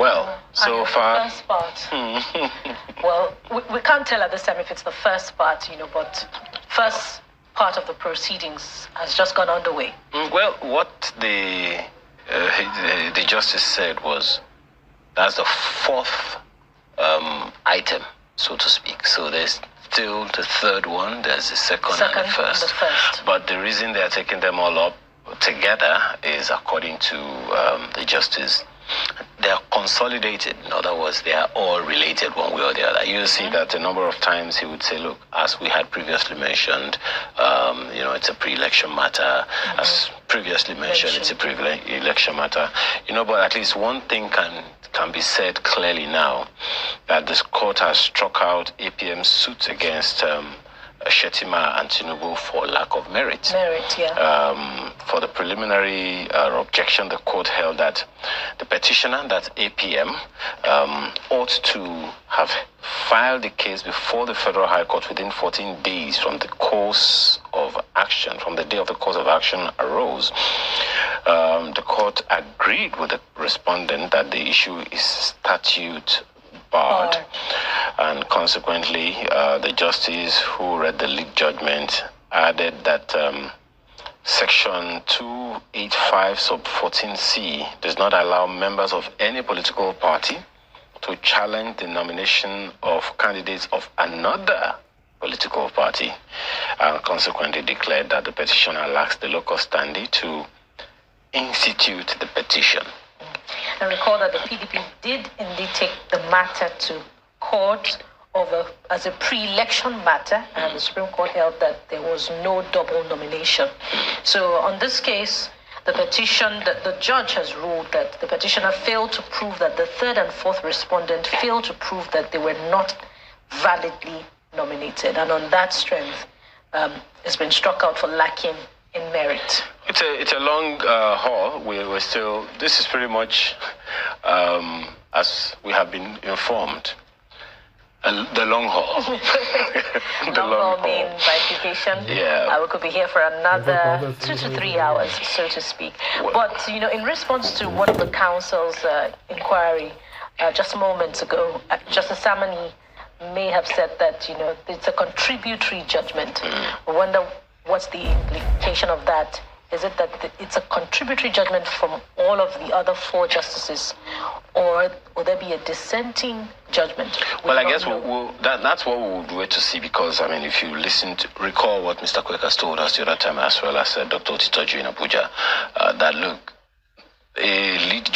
Well, so far... The first part. Well, we can't tell at this time if it's the first part, but first part of the proceedings has just gone underway. Well, what the justice said was that's the fourth item, so to speak. So there's still the third one, there's the second and the first. But the reason they're taking them all up together is, according to the justice, they're consolidated. In other words, they are all related one way or the other. You see that a number of times he would say, look, as we had previously mentioned, it's a pre-election matter. As previously mentioned, it's a pre-election matter. But at least one thing can be said clearly now, that this court has struck out APM's suit against Shettima and Tinubu for lack of merit. For the preliminary objection, the court held that the petitioner, that APM, ought to have filed the case before the Federal High Court within 14 days from the course of action, from the day of the course of action arose. The court agreed with the respondent that the issue is statute barred, and consequently, the justice who read the leaked judgment added that Section 285 sub 14C does not allow members of any political party to challenge the nomination of candidates of another political party, and consequently declared that the petitioner lacks the local standing to institute the petition. And recall that the PDP did indeed take the matter to court as a pre-election matter, and the Supreme Court held that there was no double nomination. So on this case, the judge has ruled that the petitioner failed to prove that the third and fourth respondent failed to prove that they were not validly nominated, and on that strength, it's been struck out for lacking in merit. It's a long haul. We're still. This is pretty much as we have been informed. The long haul. The long haul means bifurcation. Yeah. We could be here for another 2 to 3 hours, so to speak. But in response to one of the council's inquiry just moments ago, Justice Samani may have said that it's a contributory judgment. I wonder what's the implication of that. Is it that it's a contributory judgment from all of the other 4 justices, or will there be a dissenting judgment? Well, I guess that's what we would wait to see, because, if you recall what Mr. Quakers told us the other time, as well as Dr. Otitoju in Abuja, that look, a lead